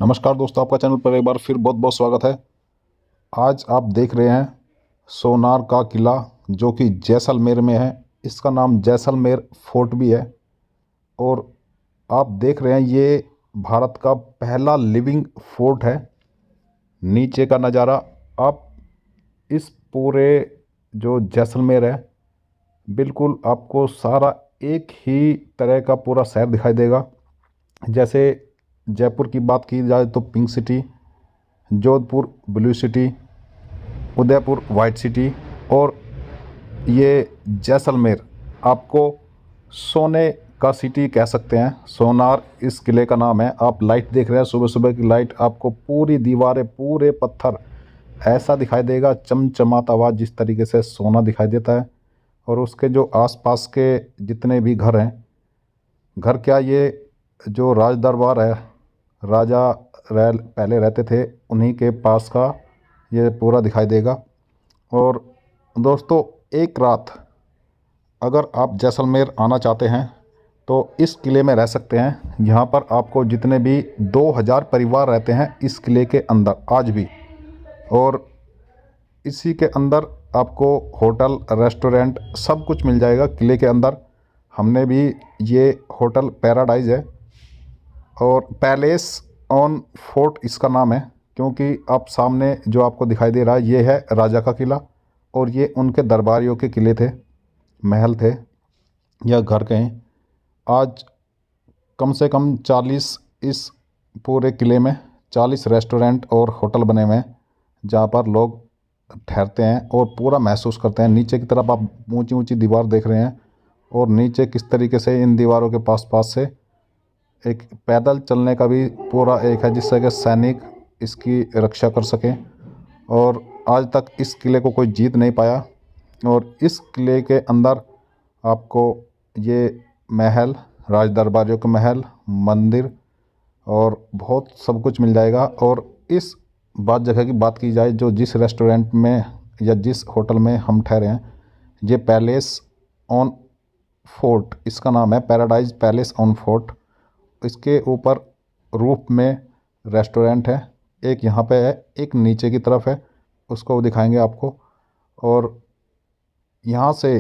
नमस्कार दोस्तों, आपका चैनल पर एक बार फिर बहुत बहुत स्वागत है। आज आप देख रहे हैं सोनार का किला जो कि जैसलमेर में है। इसका नाम जैसलमेर फोर्ट भी है। और आप देख रहे हैं ये भारत का पहला लिविंग फोर्ट है। नीचे का नज़ारा आप इस पूरे जो जैसलमेर है, बिल्कुल आपको सारा एक ही तरह का पूरा शहर दिखाई देगा। जैसे जयपुर की बात की जाए तो pink city, Jodhpur blue city, Udaipur white city, और ये जैसलमेर आपको सोने का सिटी कह सकते हैं। सोनार इस किले का नाम है। आप लाइट देख रहे हैं, सुबह सुबह की लाइट, आपको पूरी दीवारें, पूरे पत्थर ऐसा दिखाई देगा चमचमाता हुआ, जिस तरीके से सोना दिखाई देता है। और उसके जो आसपास के जितने भी घर हैं, घर क्या, ये जो राज दरबार है, राजा पहले रहते थे, उन्हीं के पास का ये पूरा दिखाई देगा। और दोस्तों, एक रात अगर आप जैसलमेर आना चाहते हैं तो इस किले में रह सकते हैं। यहाँ पर आपको जितने भी 2000 परिवार रहते हैं इस किले के अंदर आज भी। और इसी के अंदर आपको होटल, रेस्टोरेंट सब कुछ मिल जाएगा किले के अंदर। हमने भी, ये होटल पैराडाइज है और पैलेस ऑन फोर्ट इसका नाम है, क्योंकि आप सामने जो आपको दिखाई दे रहा है ये है राजा का किला, और ये उनके दरबारियों के किले थे, महल थे या घर कहें। आज कम से कम 40 इस पूरे किले में 40 रेस्टोरेंट और होटल बने हुए हैं, जहाँ पर लोग ठहरते हैं और पूरा महसूस करते हैं। नीचे की तरफ आप ऊंची ऊंची दीवार देख रहे हैं, और नीचे किस तरीके से इन दीवारों के पास पास से एक पैदल चलने का भी पूरा एक है, जिससे कि सैनिक इसकी रक्षा कर सकें। और आज तक इस किले को कोई जीत नहीं पाया। और इस किले के अंदर आपको ये महल, राज दरबारियों का महल, मंदिर और बहुत सब कुछ मिल जाएगा। और इस बात जगह की बात की जाए, जो जिस रेस्टोरेंट में या जिस होटल में हम ठहरे हैं, ये पैलेस ऑन फोर्ट इसका नाम है, पैराडाइज पैलेस ऑन फोर्ट। इसके ऊपर रूफ में रेस्टोरेंट है, एक यहाँ पे है, एक नीचे की तरफ है, उसको दिखाएंगे आपको। और यहाँ से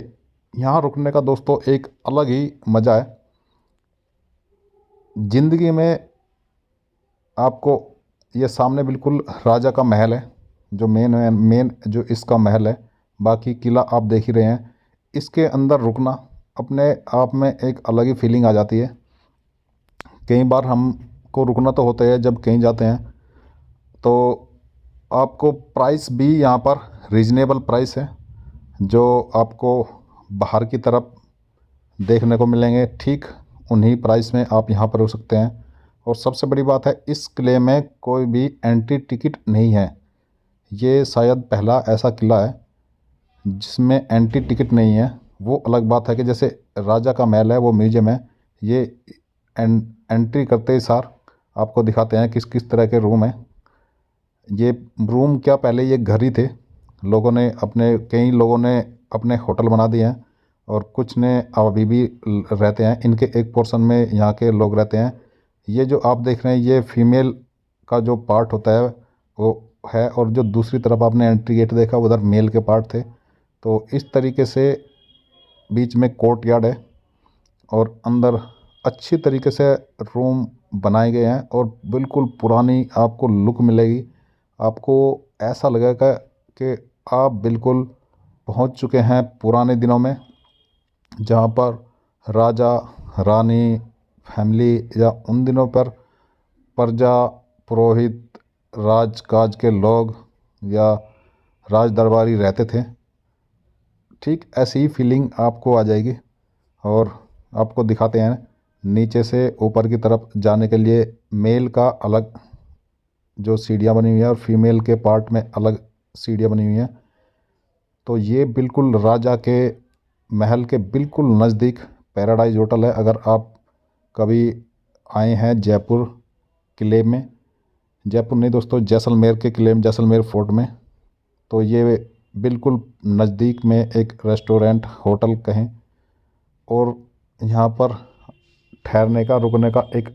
यहाँ रुकने का दोस्तों एक अलग ही मज़ा है ज़िंदगी में। आपको ये सामने बिल्कुल राजा का महल है, जो मेन जो इसका महल है। बाकी किला आप देख ही रहे हैं। इसके अंदर रुकना अपने आप में एक अलग ही फीलिंग आ जाती है। कई बार हमको रुकना तो होता है जब कहीं जाते हैं, तो आपको प्राइस भी यहाँ पर रीजनेबल प्राइस है, जो आपको बाहर की तरफ देखने को मिलेंगे। ठीक उन्हीं प्राइस में आप यहाँ पर रुक सकते हैं। और सबसे बड़ी बात है, इस किले में कोई भी एंट्री टिकट नहीं है। ये शायद पहला ऐसा किला है जिसमें एंट्री टिकट नहीं है। वो अलग बात है कि जैसे राजा का महल है, वो म्यूजियम है, ये एंट्री करते ही सार आपको दिखाते हैं किस किस तरह के रूम हैं। ये रूम क्या, पहले ये घर ही थे। कई लोगों ने अपने होटल बना दिए हैं, और कुछ ने अभी भी रहते हैं। इनके एक पोर्शन में यहाँ के लोग रहते हैं। ये जो आप देख रहे हैं, ये फीमेल का जो पार्ट होता है वो है, और जो दूसरी तरफ आपने एंट्री गेट देखा उधर मेल के पार्ट थे। तो इस तरीके से बीच में कोर्ट यार्ड है, और अंदर अच्छी तरीके से रूम बनाए गए हैं, और बिल्कुल पुरानी आपको लुक मिलेगी। आपको ऐसा लगेगा कि आप बिल्कुल पहुंच चुके हैं पुराने दिनों में, जहां पर राजा रानी फैमिली या उन दिनों पर प्रजा, पुरोहित, राजकाज के लोग या राज दरबारी रहते थे। ठीक ऐसी ही फीलिंग आपको आ जाएगी। और आपको दिखाते हैं, नीचे से ऊपर की तरफ जाने के लिए मेल का अलग जो सीढ़ियाँ बनी हुई हैं, और फीमेल के पार्ट में अलग सीढ़ियाँ बनी हुई हैं। तो ये बिल्कुल राजा के महल के बिल्कुल नज़दीक पैराडाइज होटल है। अगर आप कभी आए हैं जयपुर किले में, जयपुर नहीं दोस्तों, जैसलमेर के किले में, जैसलमेर फोर्ट में, तो ये बिल्कुल नज़दीक में एक रेस्टोरेंट, होटल कहें, और यहाँ पर ठहरने का, रुकने का एक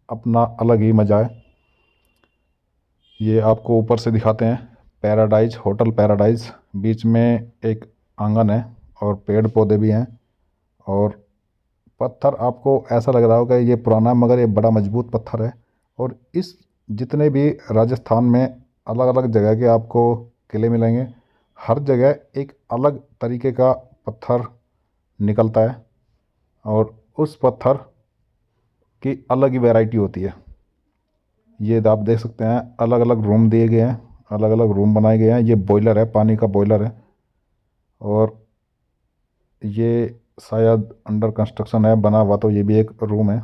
अपना अलग ही मज़ा है। ये आपको ऊपर से दिखाते हैं पैराडाइज, होटल पैराडाइज। बीच में एक आंगन है और पेड़ पौधे भी हैं। और पत्थर आपको ऐसा लग रहा होगा ये पुराना है, मगर ये बड़ा मजबूत पत्थर है। और इस जितने भी राजस्थान में अलग अलग जगह के आपको किले मिलेंगे, हर जगह एक अलग तरीके का पत्थर निकलता है और उस पत्थर की अलग ही वैरायटी होती है। ये आप देख सकते हैं अलग अलग रूम दिए गए हैं, अलग अलग रूम बनाए गए हैं। ये बॉयलर है, पानी का बॉयलर है। और ये शायद अंडर कंस्ट्रक्शन है, बना हुआ तो ये भी एक रूम है।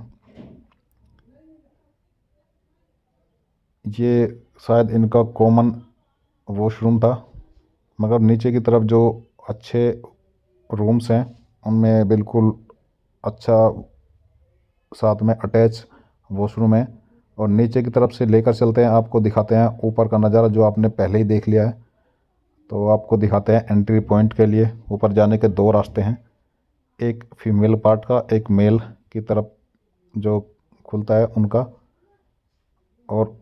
ये शायद इनका कॉमन वॉशरूम था, मगर नीचे की तरफ जो अच्छे रूम्स हैं उनमें बिल्कुल अच्छा साथ में अटैच वॉशरूम है। और नीचे की तरफ से लेकर चलते हैं, आपको दिखाते हैं ऊपर का नज़ारा जो आपने पहले ही देख लिया है। तो आपको दिखाते हैं एंट्री पॉइंट के लिए ऊपर जाने के दो रास्ते हैं, एक फीमेल पार्ट का, एक मेल की तरफ जो खुलता है उनका। और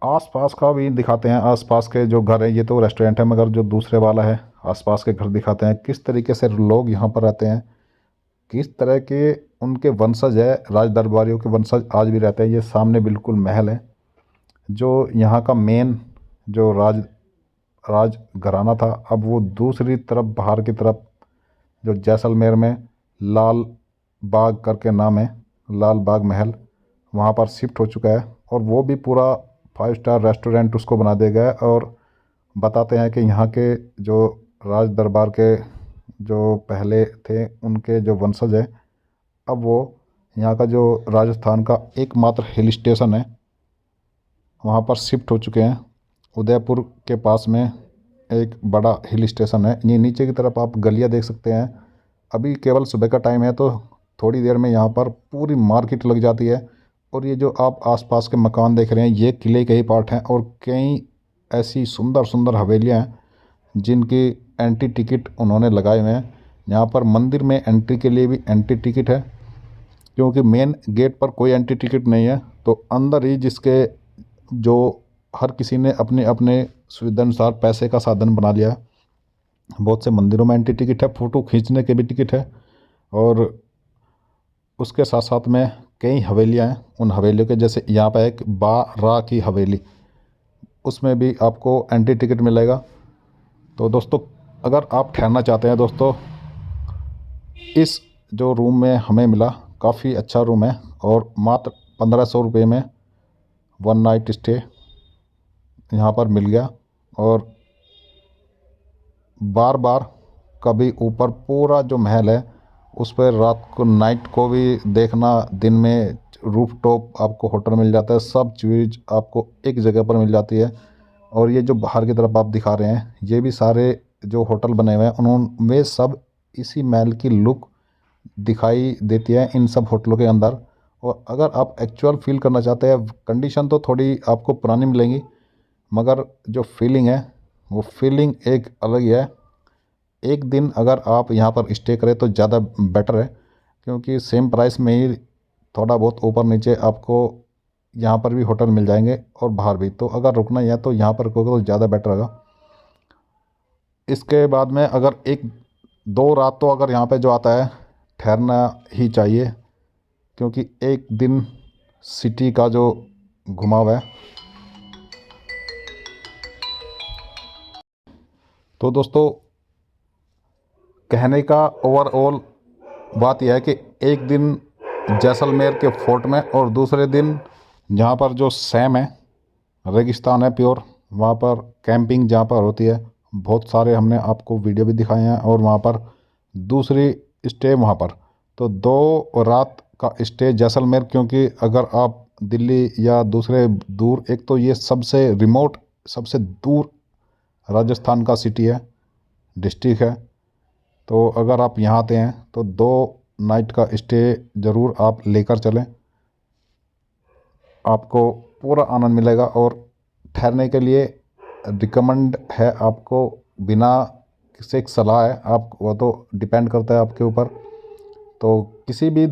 आसपास का भी दिखाते हैं, आसपास के जो घर है, ये तो रेस्टोरेंट है, मगर जो दूसरे वाला है आसपास के घर दिखाते हैं, किस तरीके से लोग यहाँ पर रहते हैं, किस तरह के उनके वंशज है, राज दरबारियों के वंशज आज भी रहते हैं। ये सामने बिल्कुल महल है जो यहाँ का मेन जो राज घराना था। अब वो दूसरी तरफ बाहर की तरफ जो जैसलमेर में लाल बाग करके नाम है, लाल बाग महल, वहाँ पर शिफ्ट हो चुका है। और वो भी पूरा 5 स्टार रेस्टोरेंट उसको बना दिया गया है। और बताते हैं कि यहाँ के जो राज दरबार के जो पहले थे उनके जो वंशज है, अब वो यहाँ का जो राजस्थान का एकमात्र हिल स्टेशन है वहाँ पर शिफ्ट हो चुके हैं। उदयपुर के पास में एक बड़ा हिल स्टेशन है। ये नीचे की तरफ आप गलियाँ देख सकते हैं। अभी केवल सुबह का टाइम है तो थोड़ी देर में यहाँ पर पूरी मार्केट लग जाती है। और ये जो आप आसपास के मकान देख रहे हैं ये किले के ही पार्ट हैं। और कई ऐसी सुंदर सुंदर हवेलियाँ हैं जिनकी एंट्री टिकट उन्होंने लगाए हुए हैं। यहाँ पर मंदिर में एंट्री के लिए भी एंट्री टिकट है, क्योंकि मेन गेट पर कोई एंट्री टिकट नहीं है। तो अंदर ही जिसके जो हर किसी ने अपने अपने सुविधा अनुसार पैसे का साधन बना लिया है। बहुत से मंदिरों में एंट्री टिकट है, फ़ोटो खींचने के भी टिकट है। और उसके साथ साथ में कई हवेलियाँ हैं। उन हवेलियों के जैसे यहाँ पर एक बारा की हवेली, उसमें भी आपको एंट्री टिकट मिलेगा। तो दोस्तों अगर आप ठहरना चाहते हैं दोस्तों, इस जो रूम में हमें मिला काफ़ी अच्छा रूम है और मात्र 1500 रुपये में 1 नाइट स्टे यहाँ पर मिल गया। और बार बार कभी ऊपर पूरा जो महल है उस पर रात को नाइट को भी देखना, दिन में रूफ टॉप आपको होटल मिल जाता है, सब चीज़ आपको एक जगह पर मिल जाती है। और ये जो बाहर की तरफ आप दिखा रहे हैं ये भी सारे जो होटल बने हुए हैं उन्होंने सब इसी महल की लुक दिखाई देती है इन सब होटलों के अंदर। और अगर आप एक्चुअल फील करना चाहते हैं, कंडीशन तो थोड़ी आपको पुरानी मिलेंगी, मगर जो फीलिंग है वो फीलिंग एक अलग ही है। एक दिन अगर आप यहाँ पर स्टे करें तो ज़्यादा बेटर है, क्योंकि सेम प्राइस में ही थोड़ा बहुत ऊपर नीचे आपको यहाँ पर भी होटल मिल जाएंगे और बाहर भी। तो अगर रुकना ही है तो यहाँ पर रुकोगे तो ज़्यादा बेटर होगा। इसके बाद में अगर 1-2 रात तो अगर यहाँ पे जो आता है ठहरना ही चाहिए, क्योंकि एक दिन सिटी का जो घुमाव है। तो दोस्तों कहने का ओवरऑल बात यह है कि एक दिन जैसलमेर के फोर्ट में और दूसरे दिन जहाँ पर जो सैम है, रेगिस्तान है प्योर, वहाँ पर कैंपिंग जहाँ पर होती है, बहुत सारे हमने आपको वीडियो भी दिखाए हैं। और वहाँ पर दूसरी स्टे वहाँ पर, तो 2 रात का स्टे जैसलमेर। क्योंकि अगर आप दिल्ली या दूसरे दूर, एक तो ये सबसे रिमोट सबसे दूर राजस्थान का सिटी है, डिस्ट्रिक्ट है। तो अगर आप यहाँ आते हैं तो 2 नाइट का स्टे ज़रूर आप लेकर चलें, आपको पूरा आनंद मिलेगा। और ठहरने के लिए रिकमेंड है आपको, बिना किसी एक सलाह है, आप वो तो डिपेंड करता है आपके ऊपर। तो किसी भी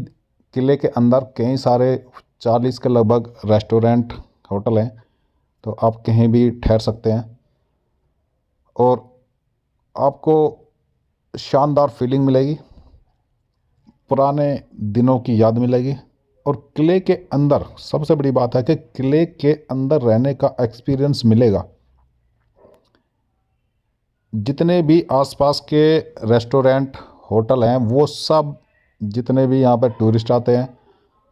किले के अंदर कई सारे 40 के लगभग रेस्टोरेंट होटल हैं तो आप कहीं भी ठहर सकते हैं और आपको शानदार फीलिंग मिलेगी, पुराने दिनों की याद मिलेगी। और किले के अंदर सबसे बड़ी बात है कि किले के अंदर रहने का एक्सपीरियंस मिलेगा। जितने भी आसपास के रेस्टोरेंट होटल हैं वो सब, जितने भी यहाँ पर टूरिस्ट आते हैं,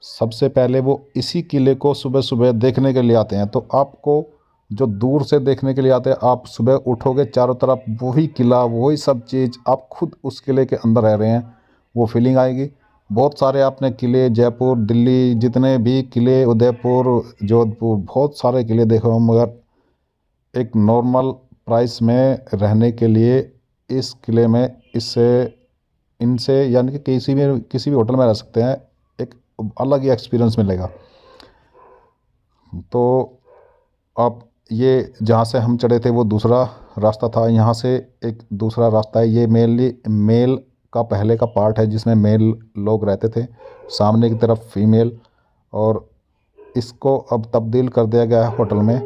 सबसे पहले वो इसी किले को सुबह सुबह देखने के लिए आते हैं। तो आपको जो दूर से देखने के लिए आते हैं, आप सुबह उठोगे चारों तरफ वही किला, वही सब चीज़, आप खुद उस किले के अंदर रह रहे हैं, वो फीलिंग आएगी। बहुत सारे आपने किले, जयपुर, दिल्ली, जितने भी किले, उदयपुर, जोधपुर, बहुत सारे किले देखे हों, मगर एक नॉर्मल प्राइस में रहने के लिए इस किले में इससे इनसे यानी कि किसी भी होटल में रह सकते हैं, एक अलग ही एक्सपीरियंस मिलेगा। तो आप ये जहाँ से हम चढ़े थे वो दूसरा रास्ता था, यहाँ से एक दूसरा रास्ता है। ये मेनली मेल का पहले का पार्ट है जिसमें मेल लोग रहते थे, सामने की तरफ फीमेल, और इसको अब तब्दील कर दिया गया है होटल में।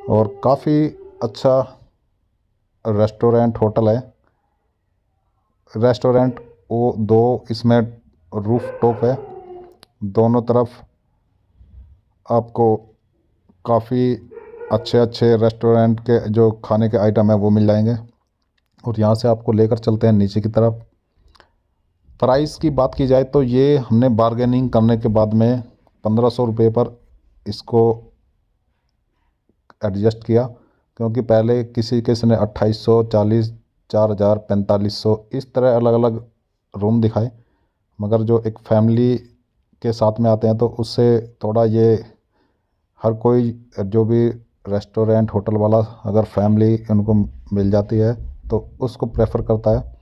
और काफ़ी अच्छा रेस्टोरेंट होटल है। रेस्टोरेंट वो दो, इसमें रूफ टॉप है, दोनों तरफ आपको काफ़ी अच्छे अच्छे रेस्टोरेंट के जो खाने के आइटम है वो मिल जाएंगे। और यहाँ से आपको लेकर चलते हैं नीचे की तरफ। प्राइस की बात की जाए तो ये हमने बारगेनिंग करने के बाद में 1500 रुपये पर इसको एडजस्ट किया, क्योंकि पहले किसी किसी ने 2800, 40, 4000, 4500 इस तरह अलग अलग रूम दिखाए। मगर जो एक फैमिली के साथ में आते हैं तो उससे थोड़ा ये, हर कोई जो भी रेस्टोरेंट होटल वाला अगर फैमिली उनको मिल जाती है तो उसको प्रेफर करता है।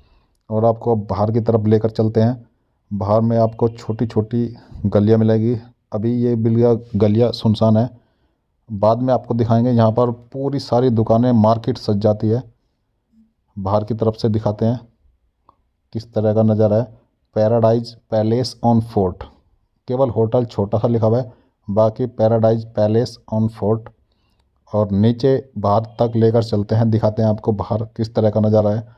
और आपको अब बाहर की तरफ लेकर चलते हैं। बाहर में आपको छोटी छोटी गलियां मिलेगी। अभी ये बिल्कुल गलियां सुनसान है, बाद में आपको दिखाएंगे। यहाँ पर पूरी सारी दुकानें, मार्केट सज जाती है। बाहर की तरफ से दिखाते हैं किस तरह का नज़ारा है। पैराडाइज पैलेस ऑन फोर्ट, केवल होटल छोटा सा लिखा हुआ है, बाकी पैराडाइज पैलेस ऑन फोर्ट। और नीचे बाहर तक लेकर चलते हैं, दिखाते हैं आपको बाहर किस तरह का नज़ारा है।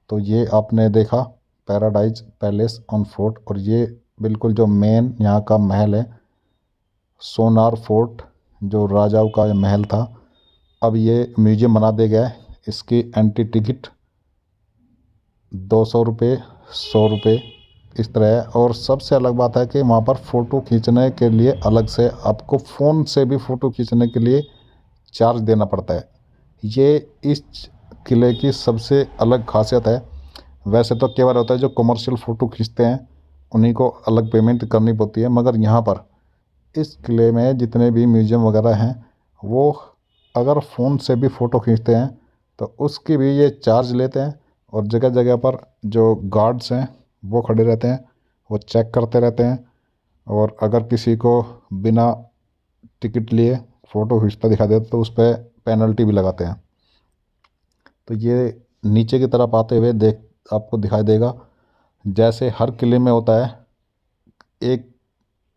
तो ये आपने देखा पैराडाइज पैलेस ऑन फोर्ट, और ये बिल्कुल जो मेन यहाँ का महल है, सोनार फोर्ट, जो राजाओं का ये महल था, अब ये म्यूजियम बना दिया गया है। इसकी एंट्री टिकट 200 रुपये, 100 रुपये इस तरह है। और सबसे अलग बात है कि वहाँ पर फ़ोटो खींचने के लिए अलग से आपको फ़ोन से भी फ़ोटो खींचने के लिए चार्ज देना पड़ता है। ये इस किले की सबसे अलग खासियत है। वैसे तो केवल होता है जो कमर्शियल फ़ोटो खींचते हैं उन्हीं को अलग पेमेंट करनी पड़ती है, मगर यहाँ पर इस किले में जितने भी म्यूज़ियम वगैरह हैं वो अगर फ़ोन से भी फ़ोटो खींचते हैं तो उसकी भी ये चार्ज लेते हैं। और जगह जगह पर जो गार्ड्स हैं वो खड़े रहते हैं, वो चेक करते रहते हैं। और अगर किसी को बिना टिकट लिए फ़ोटो खींचता दिखा दे तो उस पर पेनल्टी भी लगाते हैं। तो ये नीचे की तरफ आते हुए देख आपको दिखाई देगा, जैसे हर किले में होता है एक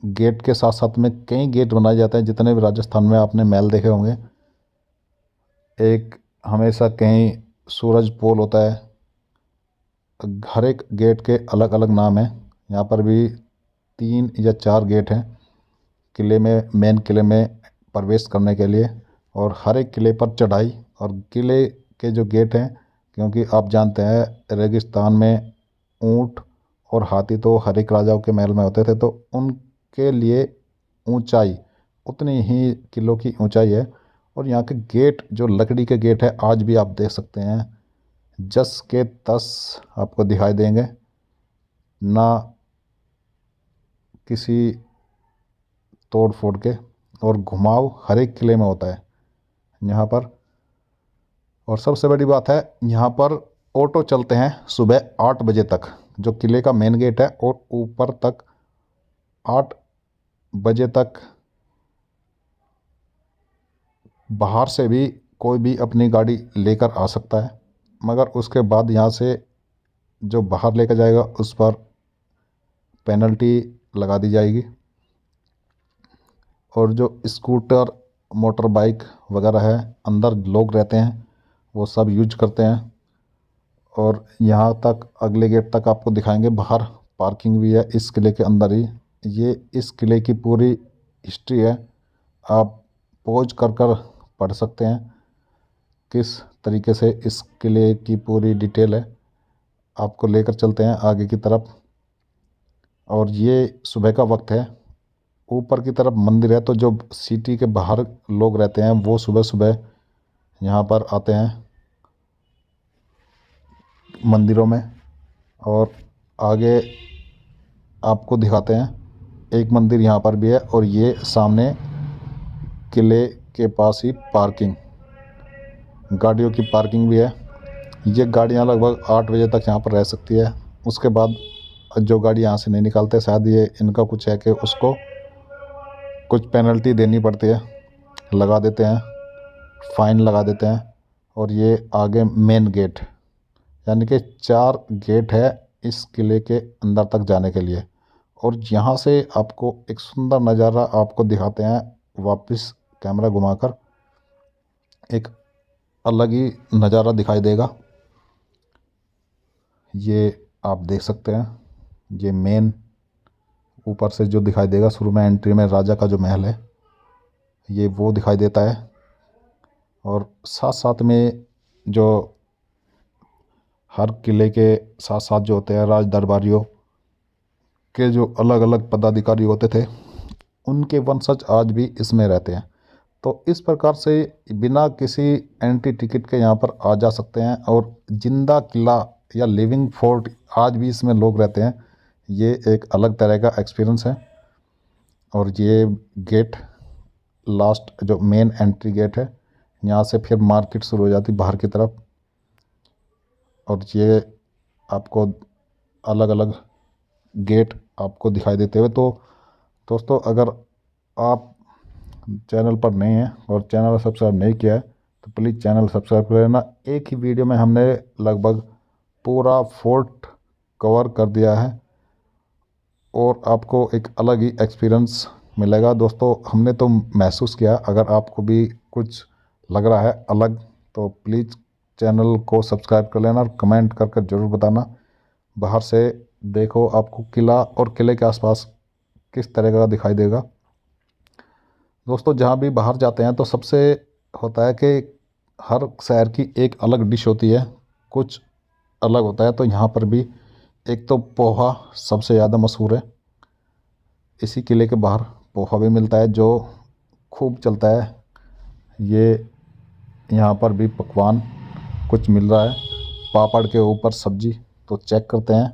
गेट के साथ साथ में कई गेट बनाए जाते हैं। जितने भी राजस्थान में आपने महल देखे होंगे, एक हमेशा कहीं सूरज पोल होता है। हर एक गेट के अलग अलग नाम हैं। यहाँ पर भी 3 या 4 गेट हैं किले में, मेन किले में प्रवेश करने के लिए। और हर एक किले पर चढ़ाई, और किले के जो गेट हैं, क्योंकि आप जानते हैं रेगिस्तान में ऊंट और हाथी तो हर एक राजाओं के महल में होते थे, तो उनके लिए ऊंचाई उतनी ही किलों की ऊंचाई है। और यहाँ के गेट जो लकड़ी के गेट है आज भी आप देख सकते हैं, 10 के 10 आपको दिखाई देंगे। ना किसी तोड़ फोड़ के, और घुमाव हर एक किले में होता है यहाँ पर। और सबसे बड़ी बात है यहाँ पर ऑटो चलते हैं सुबह 8 बजे तक, जो किले का मेन गेट है, और ऊपर तक 8 बजे तक बाहर से भी कोई भी अपनी गाड़ी लेकर आ सकता है। मगर उसके बाद यहाँ से जो बाहर लेकर जाएगा उस पर पेनल्टी लगा दी जाएगी। और जो स्कूटर मोटर बाइक वगैरह है, अंदर लोग रहते हैं, वो सब यूज करते हैं। और यहाँ तक अगले गेट तक आपको दिखाएंगे। बाहर पार्किंग भी है इस किले के अंदर ही। ये इस किले की पूरी हिस्ट्री है, आप पॉज कर कर पढ़ सकते हैं किस तरीके से इस किले की पूरी डिटेल है। आपको लेकर चलते हैं आगे की तरफ। और ये सुबह का वक्त है, ऊपर की तरफ मंदिर है, तो जो सिटी के बाहर लोग रहते हैं वो सुबह सुबह यहाँ पर आते हैं मंदिरों में। और आगे आपको दिखाते हैं, एक मंदिर यहाँ पर भी है। और ये सामने किले के पास ही पार्किंग, गाड़ियों की पार्किंग भी है। ये गाड़ियाँ लगभग 8 बजे तक यहाँ पर रह सकती है। उसके बाद जो गाड़ी यहाँ से नहीं निकालते, शायद ये इनका कुछ है कि उसको कुछ पेनल्टी देनी पड़ती है, लगा देते हैं, फ़ाइन लगा देते हैं। और ये आगे मेन गेट, यानी कि 4 गेट है इस किले के अंदर तक जाने के लिए। और यहाँ से आपको एक सुंदर नज़ारा आपको दिखाते हैं, वापस कैमरा घुमाकर एक अलग ही नज़ारा दिखाई देगा। ये आप देख सकते हैं, ये मेन ऊपर से जो दिखाई देगा, शुरू में एंट्री में राजा का जो महल है ये वो दिखाई देता है। और साथ साथ में जो हर किले के साथ साथ जो होते हैं राज दरबारियों के जो अलग अलग पदाधिकारी होते थे, उनके वंशज आज भी इसमें रहते हैं। तो इस प्रकार से बिना किसी एंट्री टिकट के यहाँ पर आ जा सकते हैं। और जिंदा किला या लिविंग फोर्ट आज भी इसमें लोग रहते हैं। ये एक अलग तरह का एक्सपीरियंस है। और ये गेट लास्ट जो मेन एंट्री गेट है, यहाँ से फिर मार्केट शुरू हो जाती बाहर की तरफ। और ये आपको अलग अलग गेट आपको दिखाई देते हुए। तो दोस्तों, अगर आप चैनल पर नए हैं और चैनल सब्सक्राइब नहीं किया है तो प्लीज़ चैनल सब्सक्राइब कर लेना। एक ही वीडियो में हमने लगभग पूरा फोर्ट कवर कर दिया है और आपको एक अलग ही एक्सपीरियंस मिलेगा। दोस्तों, हमने तो महसूस किया, अगर आपको भी कुछ लग रहा है अलग तो प्लीज़ चैनल को सब्सक्राइब कर लेना और कमेंट कर ज़रूर बताना। बाहर से देखो आपको किला और किले के आसपास किस तरह का दिखाई देगा। दोस्तों, जहाँ भी बाहर जाते हैं तो सबसे होता है कि हर शहर की एक अलग डिश होती है, कुछ अलग होता है। तो यहाँ पर भी एक तो पोहा सबसे ज़्यादा मशहूर है। इसी किले के बाहर पोहा भी मिलता है जो खूब चलता है। ये यहाँ पर भी पकवान कुछ मिल रहा है, पापड़ के ऊपर सब्जी। तो चेक करते हैं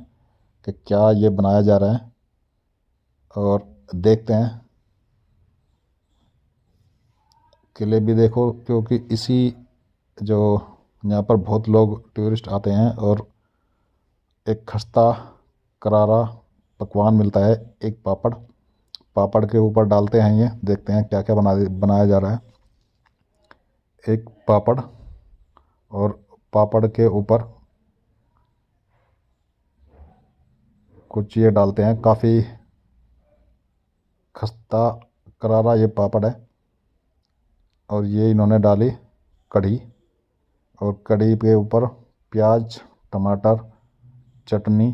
कि क्या ये बनाया जा रहा है और देखते हैं। किले भी देखो, क्योंकि इसी जो यहाँ पर बहुत लोग टूरिस्ट आते हैं। और एक खस्ता करारा पकवान मिलता है, एक पापड़, पापड़ के ऊपर डालते हैं। ये देखते हैं क्या क्या बनाया जा रहा है। एक पापड़ और पापड़ के ऊपर कुछ ये डालते हैं, काफ़ी खस्ता करारा ये पापड़ है। और ये इन्होंने डाली कढ़ी, और कढ़ी के ऊपर प्याज, टमाटर, चटनी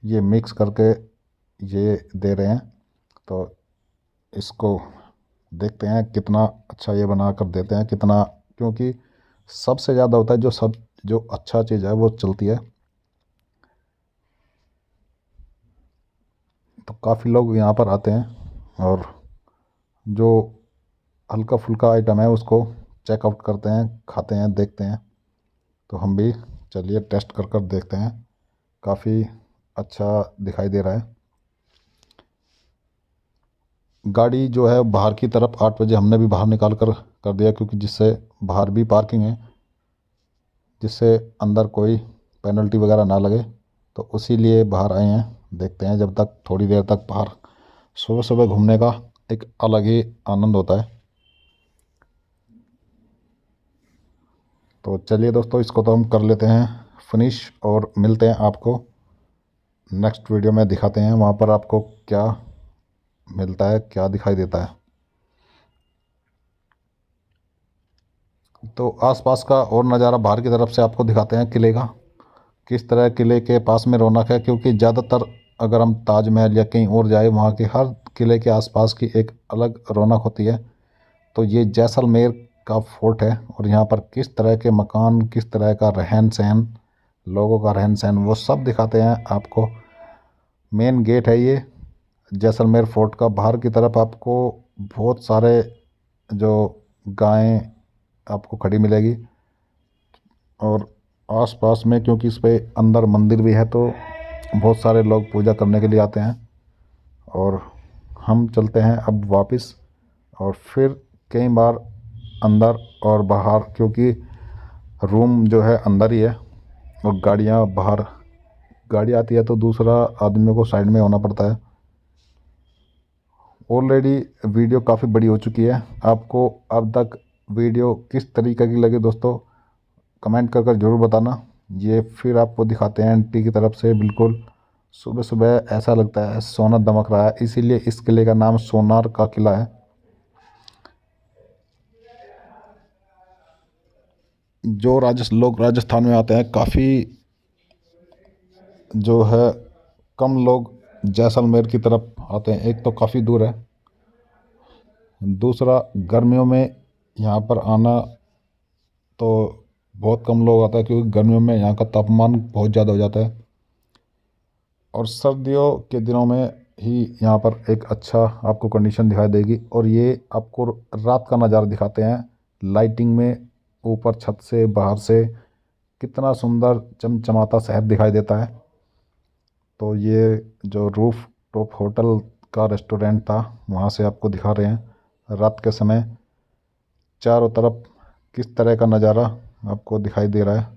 ये मिक्स करके ये दे रहे हैं। तो इसको देखते हैं कितना अच्छा ये बना कर देते हैं, कितना, क्योंकि सबसे ज़्यादा होता है जो अच्छा चीज़ है वो चलती है। तो काफ़ी लोग यहाँ पर आते हैं और जो हल्का फुल्का आइटम है उसको चेकआउट करते हैं, खाते हैं, देखते हैं। तो हम भी चलिए टेस्ट कर देखते हैं। काफ़ी अच्छा दिखाई दे रहा है। गाड़ी जो है बाहर की तरफ 8 बजे हमने भी बाहर निकाल कर दिया, क्योंकि जिससे बाहर भी पार्किंग है, जिससे अंदर कोई पेनल्टी वगैरह ना लगे। तो उसी लिए बाहर आए हैं। देखते हैं, जब तक थोड़ी देर तक बाहर सुबह सुबह घूमने का एक अलग ही आनंद होता है। तो चलिए दोस्तों, इसको तो हम कर लेते हैं फिनिश और मिलते हैं आपको नेक्स्ट वीडियो में। दिखाते हैं वहाँ पर आपको क्या मिलता है, क्या दिखाई देता है। तो आसपास का और नज़ारा बाहर की तरफ से आपको दिखाते हैं किले का, किस तरह किले के पास में रौनक है। क्योंकि ज़्यादातर अगर हम ताजमहल या कहीं और जाए, वहाँ के हर किले के आसपास की एक अलग रौनक होती है। तो ये जैसलमेर का फोर्ट है और यहाँ पर किस तरह के मकान, किस तरह का रहन सहन, लोगों का रहन सहन, वो सब दिखाते हैं आपको। मेन गेट है ये जैसलमेर फोर्ट का। बाहर की तरफ आपको बहुत सारे जो गायें आपको खड़ी मिलेगी और आसपास में, क्योंकि इस पे अंदर मंदिर भी है, तो बहुत सारे लोग पूजा करने के लिए आते हैं। और हम चलते हैं अब वापस, और फिर कई बार अंदर और बाहर, क्योंकि रूम जो है अंदर ही है और गाड़ियाँ बाहर, गाड़ी आती है तो दूसरा आदमी को साइड में होना पड़ता है। ऑलरेडी वीडियो काफ़ी बड़ी हो चुकी है। आपको अब तक वीडियो किस तरीके की लगी दोस्तों, कमेंट कर ज़रूर बताना। ये फिर आपको दिखाते हैं एंटी की तरफ से। बिल्कुल सुबह सुबह ऐसा लगता है सोना दमक रहा है, इसीलिए इस किले का नाम सोनार का किला है। जो लोग राजस्थान में आते हैं, काफ़ी जो है कम लोग जैसलमेर की तरफ आते हैं। एक तो काफ़ी दूर है, दूसरा गर्मियों में यहाँ पर आना तो बहुत कम लोग आता है, क्योंकि गर्मियों में यहाँ का तापमान बहुत ज़्यादा हो जाता है। और सर्दियों के दिनों में ही यहाँ पर एक अच्छा आपको कंडीशन दिखाई देगी। और ये आपको रात का नज़ारा दिखाते हैं लाइटिंग में, ऊपर छत से बाहर से कितना सुंदर चमचमाता शहर दिखाई देता है। तो ये जो रूफ टॉप होटल का रेस्टोरेंट था, वहाँ से आपको दिखा रहे हैं रात के समय चारों तरफ किस तरह का नज़ारा आपको दिखाई दे रहा है।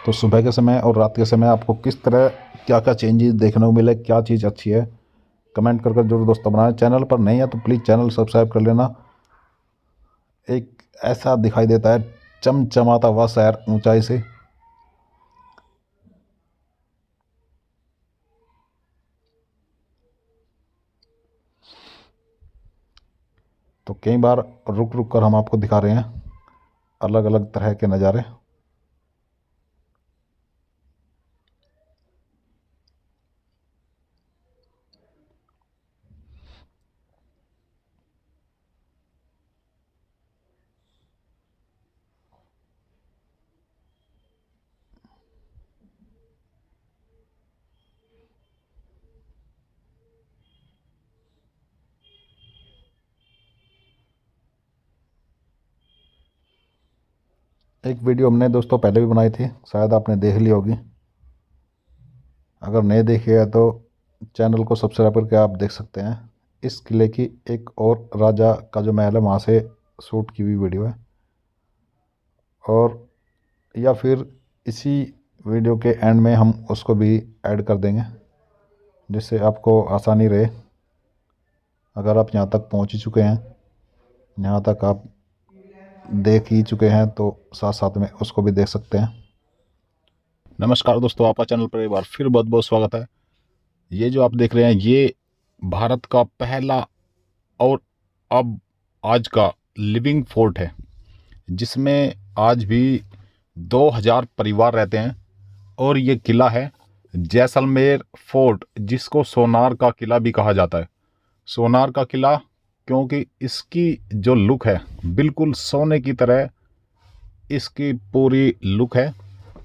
तो सुबह के समय और रात के समय आपको किस तरह क्या क्या चेंजेस देखने को मिले, क्या चीज़ अच्छी है, कमेंट कर जरूर दोस्तों बनाएं। चैनल पर नहीं है तो प्लीज़ चैनल सब्सक्राइब कर लेना। एक ऐसा दिखाई देता है चमचमाता हुआ शहर ऊंचाई से। तो कई बार रुक रुक कर हम आपको दिखा रहे हैं अलग अलग तरह के नज़ारे। एक वीडियो हमने दोस्तों पहले भी बनाई थी, शायद आपने देख ली होगी। अगर नहीं देखी है तो चैनल को सब्सक्राइब करके आप देख सकते हैं। इस किले की एक और राजा का जो महल है, वहाँ से शूट की हुई वीडियो है। और या फिर इसी वीडियो के एंड में हम उसको भी ऐड कर देंगे, जिससे आपको आसानी रहे। अगर आप यहाँ तक पहुँच ही चुके हैं, यहाँ तक आप देख ही चुके हैं, तो साथ साथ में उसको भी देख सकते हैं। नमस्कार दोस्तों, आपका चैनल पर एक बार फिर बहुत बहुत स्वागत है। ये जो आप देख रहे हैं, ये भारत का पहला और अब आज का लिविंग फोर्ट है, जिसमें आज भी 2000 परिवार रहते हैं। और ये किला है जैसलमेर फोर्ट, जिसको सोनार का किला भी कहा जाता है। सोनार का किला क्योंकि इसकी जो लुक है, बिल्कुल सोने की तरह इसकी पूरी लुक है।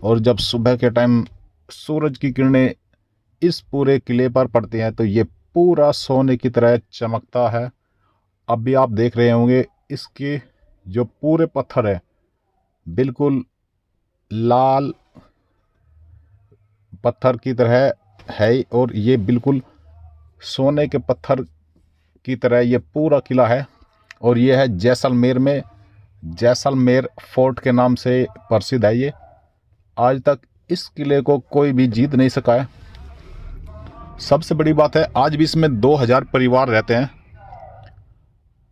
और जब सुबह के टाइम सूरज की किरणें इस पूरे किले पर पड़ती हैं, तो ये पूरा सोने की तरह चमकता है। अब भी आप देख रहे होंगे इसके जो पूरे पत्थर है, बिल्कुल लाल पत्थर की तरह है। और ये बिल्कुल सोने के पत्थर की तरह ये पूरा किला है। और ये है जैसलमेर में, जैसलमेर फोर्ट के नाम से प्रसिद्ध है ये। आज तक इस किले को कोई भी जीत नहीं सका है। सबसे बड़ी बात है, आज भी इसमें 2000 परिवार रहते हैं।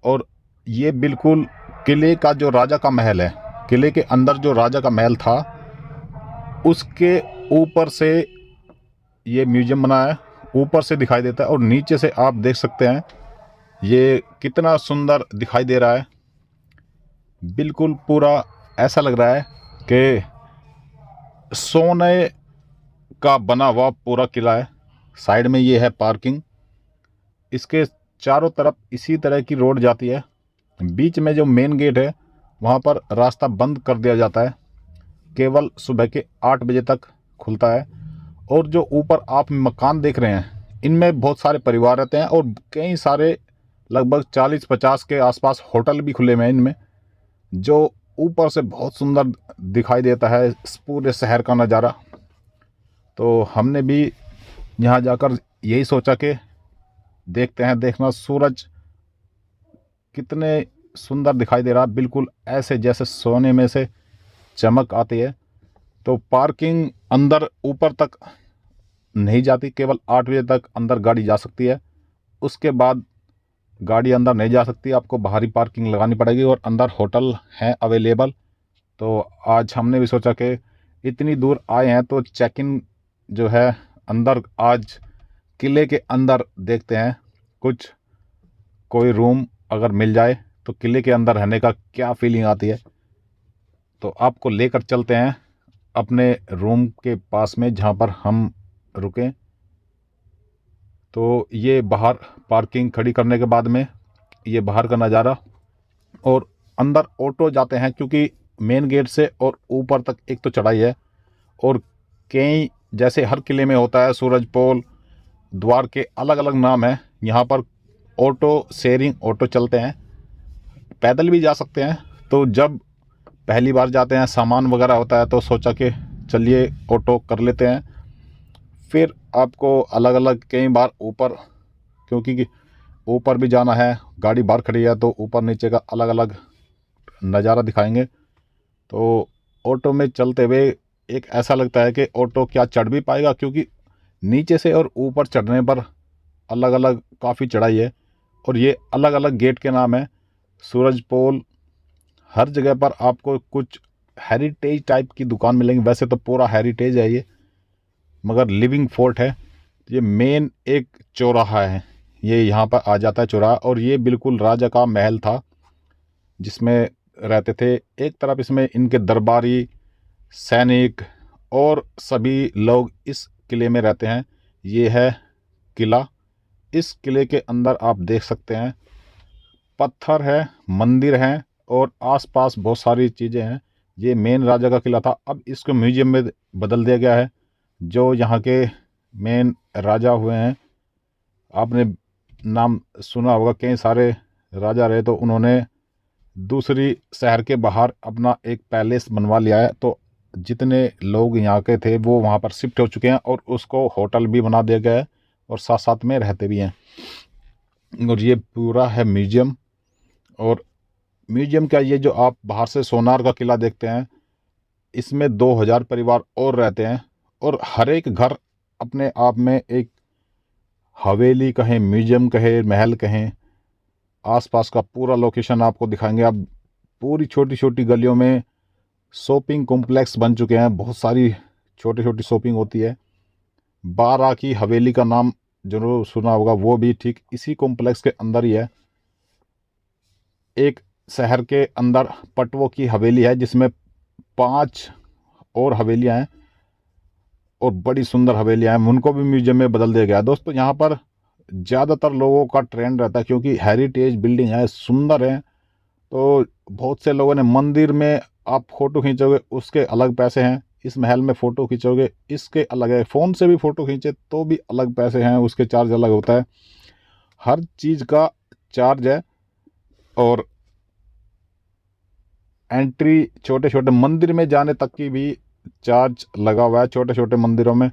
और ये बिल्कुल किले का जो राजा का महल है, किले के अंदर जो राजा का महल था, उसके ऊपर से ये म्यूजियम बना है, ऊपर से दिखाई देता है और नीचे से आप देख सकते हैं ये कितना सुंदर दिखाई दे रहा है। बिल्कुल पूरा ऐसा लग रहा है कि सोने का बना हुआ पूरा किला है। साइड में ये है पार्किंग, इसके चारों तरफ इसी तरह की रोड जाती है। बीच में जो मेन गेट है वहाँ पर रास्ता बंद कर दिया जाता है, केवल सुबह के 8 बजे तक खुलता है। और जो ऊपर आप मकान देख रहे हैं इनमें बहुत सारे परिवार रहते हैं और कई सारे लगभग 40-50 के आसपास होटल भी खुले हुए हैं इनमें, जो ऊपर से बहुत सुंदर दिखाई देता है इस पूरे शहर का नज़ारा। तो हमने भी यहाँ जाकर यही सोचा कि देखते हैं, देखना सूरज कितने सुंदर दिखाई दे रहा है, बिल्कुल ऐसे जैसे सोने में से चमक आती है। तो पार्किंग अंदर ऊपर तक नहीं जाती, केवल 8 बजे तक अंदर गाड़ी जा सकती है। उसके बाद गाड़ी अंदर नहीं जा सकती, आपको बाहरी पार्किंग लगानी पड़ेगी और अंदर होटल हैं अवेलेबल। तो आज हमने भी सोचा कि इतनी दूर आए हैं तो चेक इन जो है अंदर आज किले के अंदर देखते हैं, कुछ कोई रूम अगर मिल जाए तो किले के अंदर रहने का क्या फीलिंग आती है। तो आपको लेकर चलते हैं अपने रूम के पास में जहाँ पर हम रुकें। तो ये बाहर पार्किंग खड़ी करने के बाद में ये बाहर का नज़ारा, और अंदर ऑटो जाते हैं क्योंकि मेन गेट से और ऊपर तक एक तो चढ़ाई है और कई जैसे हर किले में होता है सूरज पोल द्वार के अलग अलग नाम है। यहाँ पर ऑटो शेयरिंग ऑटो चलते हैं, पैदल भी जा सकते हैं। तो जब पहली बार जाते हैं सामान वगैरह होता है तो सोचा कि चलिए ऑटो कर लेते हैं। फिर आपको अलग अलग कई बार ऊपर, क्योंकि ऊपर भी जाना है, गाड़ी बाहर खड़ी है तो ऊपर नीचे का अलग अलग नज़ारा दिखाएंगे। तो ऑटो में चलते हुए एक ऐसा लगता है कि ऑटो क्या चढ़ भी पाएगा, क्योंकि नीचे से और ऊपर चढ़ने पर अलग अलग काफ़ी चढ़ाई है। और ये अलग अलग गेट के नाम है, सूरज पोल। हर जगह पर आपको कुछ हेरिटेज टाइप की दुकान मिलेंगी, वैसे तो पूरा हेरिटेज है ये, मगर लिविंग फोर्ट है। ये मेन एक चौराहा है, ये यहाँ पर आ जाता है चौराहा, और ये बिल्कुल राजा का महल था जिसमें रहते थे। एक तरफ इसमें इनके दरबारी, सैनिक और सभी लोग इस किले में रहते हैं। ये है किला, इस किले के अंदर आप देख सकते हैं पत्थर है, मंदिर हैं और आसपास बहुत सारी चीज़ें हैं। ये मेन राजा का किला था, अब इसको म्यूजियम में बदल दिया गया है। जो यहाँ के मेन राजा हुए हैं, आपने नाम सुना होगा, कई सारे राजा रहे तो उन्होंने दूसरी शहर के बाहर अपना एक पैलेस बनवा लिया है। तो जितने लोग यहाँ के थे वो वहाँ पर शिफ्ट हो चुके हैं और उसको होटल भी बना दिया गया है और साथ साथ में रहते भी हैं। और ये पूरा है म्यूजियम। और म्यूजियम का ये जो आप बाहर से सोनार का किला देखते हैं, इसमें 2000 परिवार और रहते हैं और हर एक घर अपने आप में एक हवेली कहें, म्यूजियम कहें, महल कहें। आसपास का पूरा लोकेशन आपको दिखाएंगे। अब पूरी छोटी छोटी गलियों में शॉपिंग कॉम्प्लेक्स बन चुके हैं, बहुत सारी छोटी छोटी शॉपिंग होती है। बारा की हवेली का नाम जरूर सुना होगा, वो भी ठीक इसी कॉम्प्लेक्स के अंदर ही है। एक शहर के अंदर पटवों की हवेली है जिसमें 5 और हवेलियां हैं और बड़ी सुंदर हवेलियां हैं, उनको भी म्यूजियम में बदल दिया गया है। दोस्तों यहाँ पर ज़्यादातर लोगों का ट्रेंड रहता है क्योंकि हेरिटेज बिल्डिंग है, सुंदर है। तो बहुत से लोगों ने, मंदिर में आप फ़ोटो खींचोगे उसके अलग पैसे हैं, इस महल में फ़ोटो खींचोगे इसके अलग है, फ़ोन से भी फ़ोटो खींचे तो भी अलग पैसे हैं, उसके चार्ज अलग होता है। हर चीज़ का चार्ज है। और एंट्री छोटे छोटे मंदिर में जाने तक की भी चार्ज लगा हुआ है, छोटे छोटे मंदिरों में।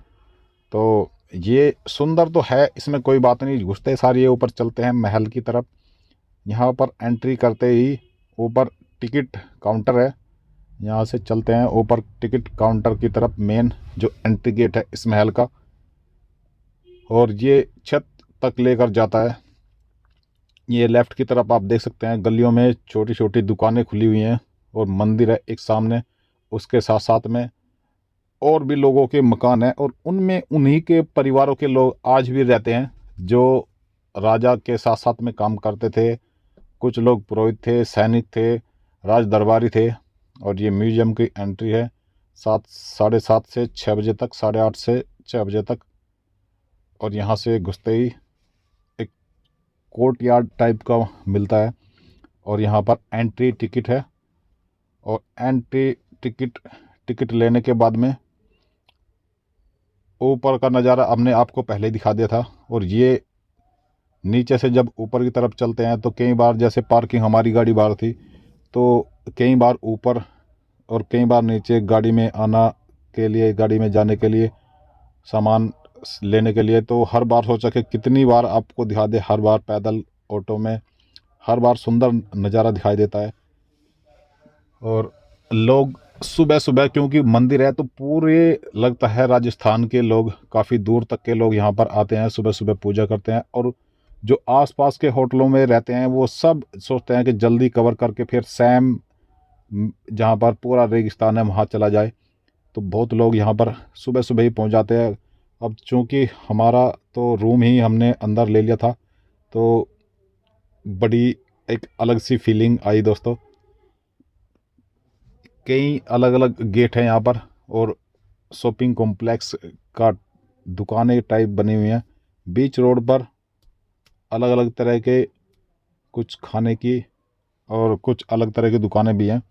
तो ये सुंदर तो है, इसमें कोई बात नहीं, घुसते सारी ऊपर चलते हैं महल की तरफ। यहाँ पर एंट्री करते ही ऊपर टिकट काउंटर है, यहाँ से चलते हैं ऊपर टिकट काउंटर की तरफ, मेन जो एंट्री गेट है इस महल का। और ये छत तक लेकर जाता है। ये लेफ़्ट की तरफ आप देख सकते हैं गलियों में छोटी छोटी दुकानें खुली हुई हैं और मंदिर है एक सामने, उसके साथ साथ में और भी लोगों के मकान हैं और उनमें उन्हीं के परिवारों के लोग आज भी रहते हैं जो राजा के साथ साथ में काम करते थे। कुछ लोग पुरोहित थे, सैनिक थे, राज दरबारी थे। और ये म्यूजियम की एंट्री है 7, 7:30 से 6 बजे तक, 8:30 से 6 बजे तक। और यहाँ से घुसते ही एक कोर्ट यार्ड टाइप का मिलता है और यहाँ पर एंट्री टिकट है। और एंट्री टिकट लेने के बाद में ऊपर का नज़ारा हमने आपको पहले दिखा दिया था। और ये नीचे से जब ऊपर की तरफ चलते हैं तो कई बार जैसे पार्किंग हमारी गाड़ी बाहर थी तो कई बार ऊपर और कई बार नीचे गाड़ी में आना के लिए, गाड़ी में जाने के लिए, सामान लेने के लिए, तो हर बार सोचा कि कितनी बार आपको दिखा दे। हर बार पैदल, ऑटो में, हर बार सुंदर नज़ारा दिखाई देता है। और लोग सुबह सुबह, क्योंकि मंदिर है तो पूरे लगता है राजस्थान के लोग, काफ़ी दूर तक के लोग यहाँ पर आते हैं, सुबह सुबह पूजा करते हैं। और जो आसपास के होटलों में रहते हैं वो सब सोचते हैं कि जल्दी कवर करके फिर सैम जहाँ पर पूरा रेगिस्तान है वहाँ चला जाए। तो बहुत लोग यहाँ पर सुबह सुबह ही पहुँच जाते हैं। अब चूँकि हमारा तो रूम ही हमने अंदर ले लिया था तो बड़ी एक अलग सी फीलिंग आई दोस्तों। कई अलग अलग गेट हैं यहाँ पर और शॉपिंग कॉम्प्लेक्स का दुकानें टाइप बनी हुई हैं। बीच रोड पर अलग अलग तरह के कुछ खाने की और कुछ अलग तरह की दुकानें भी हैं।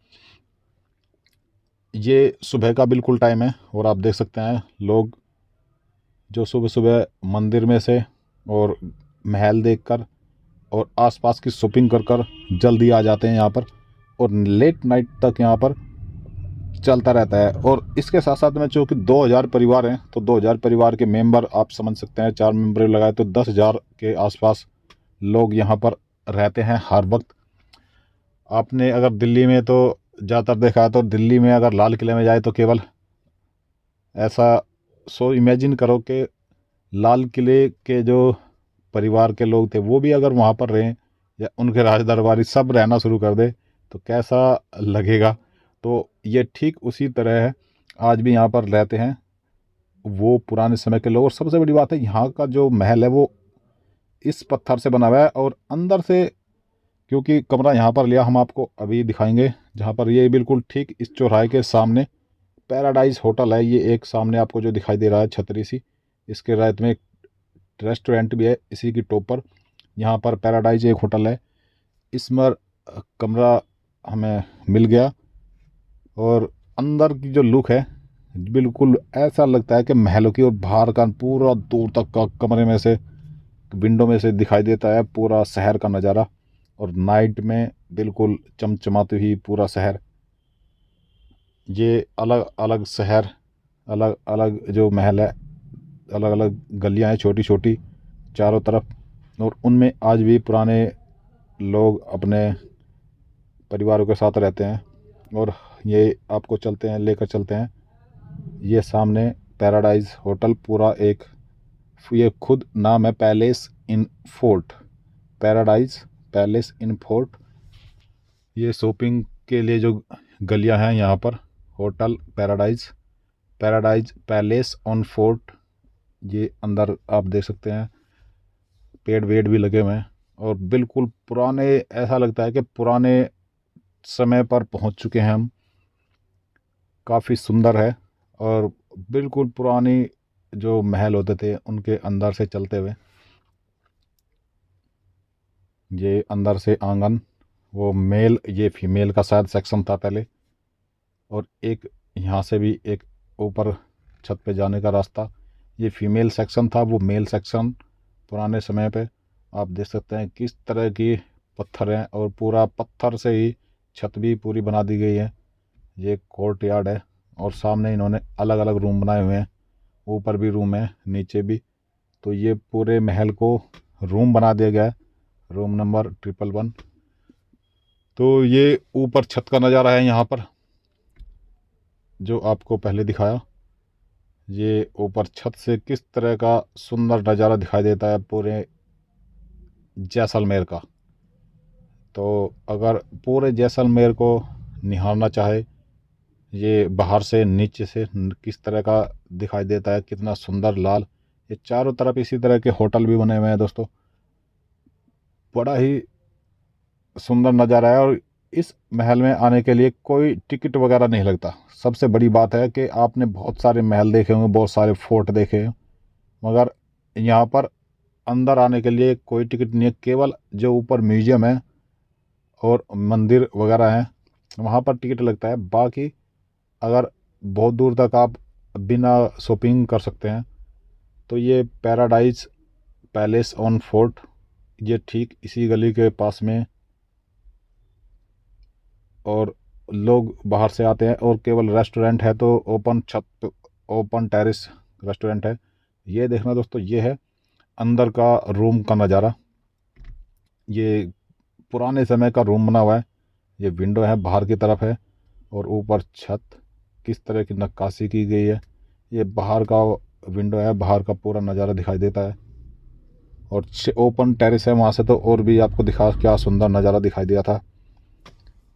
ये सुबह का बिल्कुल टाइम है और आप देख सकते हैं लोग जो सुबह सुबह मंदिर में से और महल देखकर और आसपास की शॉपिंग कर कर जल्दी आ जाते हैं यहाँ पर। और लेट नाइट तक यहाँ पर चलता रहता है। और इसके साथ साथ में चूँकि 2000 परिवार हैं तो 2000 परिवार के मेंबर आप समझ सकते हैं, 4 मेंबर लगाए तो 10,000 के आसपास लोग यहाँ पर रहते हैं हर वक्त। आपने अगर दिल्ली में तो ज़्यादातर देखा है तो दिल्ली में अगर लाल किले में जाए तो केवल ऐसा इमेजिन करो कि लाल किले के जो परिवार के लोग थे वो भी अगर वहाँ पर रहें या उनके राज दरबारी सब रहना शुरू कर दे तो कैसा लगेगा। तो ये ठीक उसी तरह है, आज भी यहाँ पर रहते हैं वो पुराने समय के लोग। और सबसे बड़ी बात है यहाँ का जो महल है वो इस पत्थर से बना हुआ है। और अंदर से, क्योंकि कमरा यहाँ पर लिया हम आपको अभी दिखाएंगे, जहाँ पर ये बिल्कुल ठीक इस चौराहे के सामने पैराडाइज होटल है। ये एक सामने आपको जो दिखाई दे रहा है छतरी सी, इसके राइट में एक रेस्टोरेंट भी है इसी की टॉप पर। यहाँ पर पैराडाइज एक होटल है, इसमें कमरा हमें मिल गया। और अंदर की जो लुक है बिल्कुल ऐसा लगता है कि महलों की, और बाहर का पूरा दूर तक का कमरे में से, विंडो में से दिखाई देता है पूरा शहर का नज़ारा। और नाइट में बिल्कुल चमचमाती हुई पूरा शहर। ये अलग अलग शहर, अलग अलग जो महल है, अलग अलग गलियां हैं छोटी छोटी चारों तरफ। और उनमें आज भी पुराने लोग अपने परिवारों के साथ रहते हैं। और ये आपको लेकर चलते हैं ये सामने पैराडाइज होटल, पूरा एक, ये खुद नाम है पैलेस इन फोर्ट, पैराडाइज पैलेस इन फोर्ट। ये शॉपिंग के लिए जो गलियां हैं यहाँ पर, hotel paradise palace on fort. ये अंदर आप देख सकते हैं पेड़ वेड़ भी लगे हुए हैं और बिल्कुल पुराने, ऐसा लगता है कि पुराने समय पर पहुंच चुके हैं हम। काफ़ी सुंदर है और बिल्कुल पुरानी जो महल होते थे उनके अंदर से चलते हुए, ये अंदर से आंगन, वो मेल, ये फीमेल का शायद सेक्शन था पहले। और एक यहाँ से भी एक ऊपर छत पे जाने का रास्ता, ये फीमेल सेक्शन था, वो मेल सेक्शन। पुराने समय पे आप देख सकते हैं किस तरह की पत्थर हैं और पूरा पत्थर से ही छत भी पूरी बना दी गई है। ये कोर्ट यार्ड है और सामने इन्होंने अलग अलग रूम बनाए हुए हैं, ऊपर भी रूम है नीचे भी। तो ये पूरे महल को रूम बना दिया गया है, रूम नंबर 111। तो ये ऊपर छत का नज़ारा है यहाँ पर जो आपको पहले दिखाया। ये ऊपर छत से किस तरह का सुंदर नज़ारा दिखाई देता है पूरे जैसलमेर का। तो अगर पूरे जैसलमेर को निहारना चाहे ये बाहर से नीचे से किस तरह का दिखाई देता है, कितना सुंदर लाल। ये चारों तरफ इसी तरह के होटल भी बने हुए हैं दोस्तों, बड़ा ही सुंदर नज़ारा है। और इस महल में आने के लिए कोई टिकट वगैरह नहीं लगता। सबसे बड़ी बात है कि आपने बहुत सारे महल देखे होंगे, बहुत सारे फोर्ट देखे हैं, मगर यहाँ पर अंदर आने के लिए कोई टिकट नहीं है। केवल जो ऊपर म्यूजियम है और मंदिर वगैरह हैं वहाँ पर टिकट लगता है। बाकी अगर बहुत दूर तक आप बिना शॉपिंग कर सकते हैं। तो ये पैराडाइज पैलेस ऑन फोर्ट, ये ठीक इसी गली के पास में। और लोग बाहर से आते हैं, और केवल रेस्टोरेंट है तो ओपन छत, ओपन टेरेस रेस्टोरेंट है। ये देखना दोस्तों, ये है अंदर का रूम का नज़ारा। ये पुराने समय का रूम बना हुआ है। ये विंडो है, बाहर की तरफ है, और ऊपर छत, किस तरह की नक्काशी की गई है। ये बाहर का विंडो है, बाहर का पूरा नज़ारा दिखाई देता है। और ओपन टेरेस है, वहाँ से तो और भी आपको दिखा, क्या सुंदर नज़ारा दिखाई दिया था।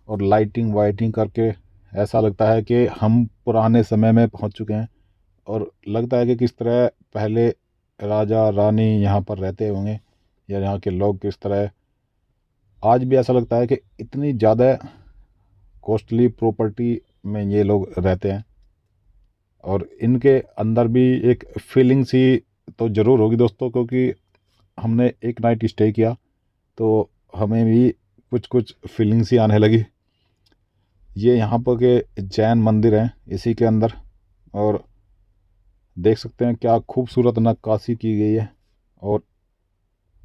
और लाइटिंग वाइटिंग करके ऐसा लगता है कि हम पुराने समय में पहुँच चुके हैं। और लगता है कि किस तरह पहले राजा रानी यहाँ पर रहते होंगे, या यहाँ के लोग किस तरह। आज भी ऐसा लगता है कि इतनी ज़्यादा कॉस्टली प्रॉपर्टी में ये लोग रहते हैं। और इनके अंदर भी एक फीलिंग सी तो ज़रूर होगी दोस्तों, क्योंकि हमने एक नाइट स्टे किया तो हमें भी कुछ कुछ फीलिंग सी आने लगी। ये यहाँ पर के जैन मंदिर हैं इसी के अंदर, और देख सकते हैं क्या खूबसूरत नक्काशी की गई है। और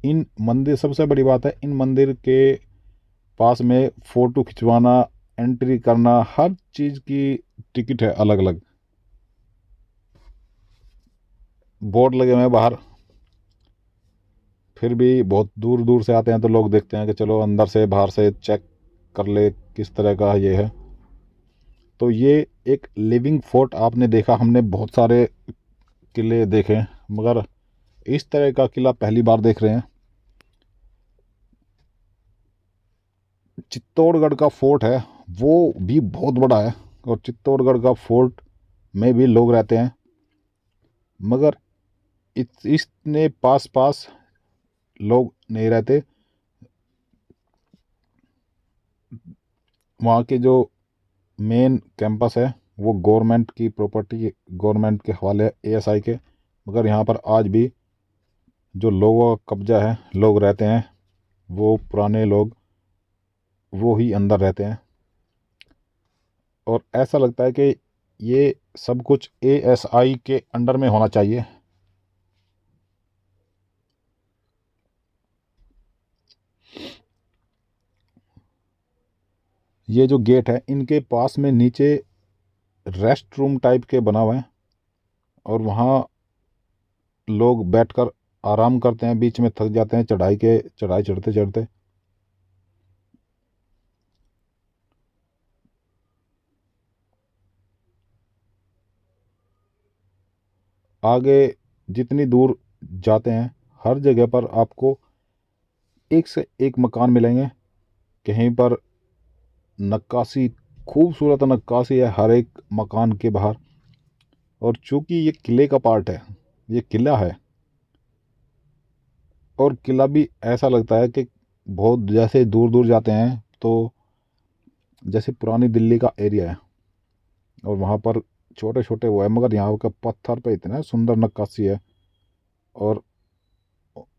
इन मंदिर, सबसे बड़ी बात है इन मंदिर के पास में फ़ोटो खिंचवाना, एंट्री करना, हर चीज़ की टिकट है अलग अलग। बोर्ड लगे हुए हैं बाहर, फिर भी बहुत दूर दूर से आते हैं तो लोग देखते हैं कि चलो अंदर से बाहर से चेक कर ले किस तरह का ये है। तो ये एक लिविंग फोर्ट आपने देखा। हमने बहुत सारे किले देखे, मगर इस तरह का किला पहली बार देख रहे हैं। चित्तौड़गढ़ का फोर्ट है, वो भी बहुत बड़ा है, और चित्तौड़गढ़ का फोर्ट में भी लोग रहते हैं, मगर इसने पास पास लोग नहीं रहते। वहाँ के जो मेन कैंपस है वो गवर्नमेंट की प्रॉपर्टी, गवर्नमेंट के हवाले है, एएसआई के। मगर यहाँ पर आज भी जो लोगों का कब्जा है, लोग रहते हैं, वो पुराने लोग, वो ही अंदर रहते हैं। और ऐसा लगता है कि ये सब कुछ एएसआई के अंडर में होना चाहिए। ये जो गेट है, इनके पास में नीचे रेस्ट रूम टाइप के बना हुआ है, और वहाँ लोग बैठकर आराम करते हैं, बीच में थक जाते हैं चढ़ाई चढ़ते चढ़ते। आगे जितनी दूर जाते हैं, हर जगह पर आपको एक से एक मकान मिलेंगे। कहीं पर नक्काशी, खूबसूरत नक्काशी है हर एक मकान के बाहर। और चूंकि ये किले का पार्ट है, ये किला है, और किला भी ऐसा लगता है कि बहुत, जैसे दूर दूर जाते हैं तो जैसे पुरानी दिल्ली का एरिया है, और वहाँ पर छोटे छोटे वो है, मगर यहाँ का पत्थर पे इतना सुंदर नक्काशी है। और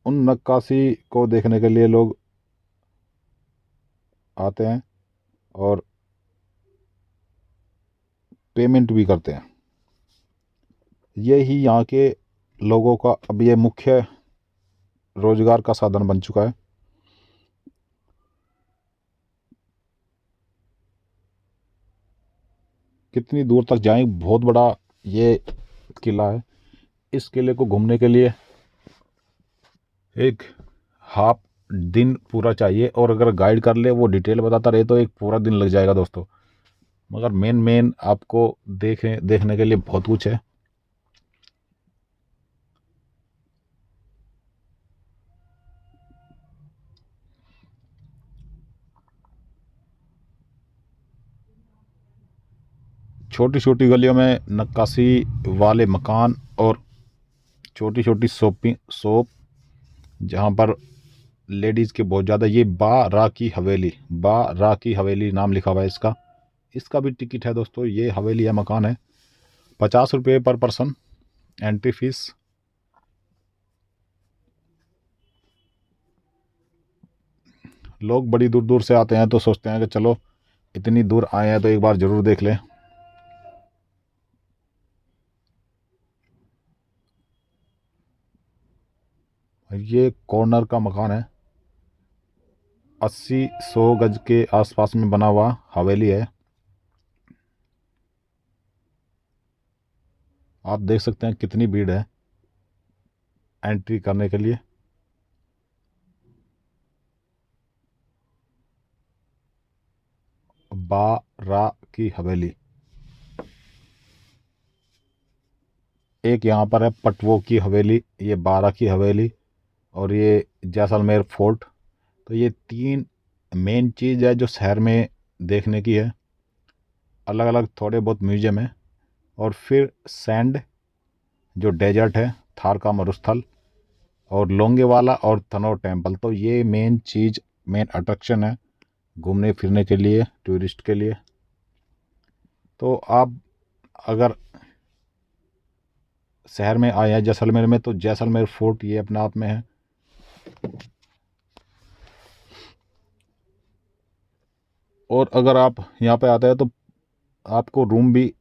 उन नक्काशी को देखने के लिए लोग आते हैं, और पेमेंट भी करते हैं। ये ही यहाँ के लोगों का अब ये मुख्य रोजगार का साधन बन चुका है। कितनी दूर तक जाएं, बहुत बड़ा ये किला है। इस किले को घूमने के लिए एक हाफ दिन पूरा चाहिए, और अगर गाइड कर ले, वो डिटेल बताता रहे, तो एक पूरा दिन लग जाएगा दोस्तों। मगर मेन मेन आपको देखने के लिए बहुत कुछ है। छोटी छोटी गलियों में नक्काशी वाले मकान और छोटी छोटी शॉप जहाँ पर लेडीज़ के बहुत ज़्यादा। ये बा रा की हवेली नाम लिखा हुआ है इसका। इसका भी टिकट है दोस्तों। ये हवेली है, मकान है। 50 रुपये पर पर्सन एंट्री फीस। लोग बड़ी दूर दूर से आते हैं तो सोचते हैं कि चलो इतनी दूर आए हैं तो एक बार ज़रूर देख लें। ये कॉर्नर का मकान है। 80-100 गज के आसपास में बना हुआ हवेली है। आप देख सकते हैं कितनी भीड़ है एंट्री करने के लिए। बारा की हवेली। एक यहाँ पर है पटवो की हवेली, ये बारा की हवेली और ये जैसलमेर फोर्ट। तो ये 3 मेन चीज़ है जो शहर में देखने की है। अलग अलग थोड़े बहुत म्यूजियम है और फिर सैंड जो डेजर्ट है, थार का मरुस्थल, और लोंगेवाला और तनोर टेम्पल। तो ये मेन चीज़, मेन अट्रैक्शन है घूमने फिरने के लिए, टूरिस्ट के लिए। तो आप अगर शहर में आए हैं जैसलमेर में तो जैसलमेर फोर्ट ये अपने आप में है। और अगर आप यहाँ पे आते हैं तो आपको रूम भी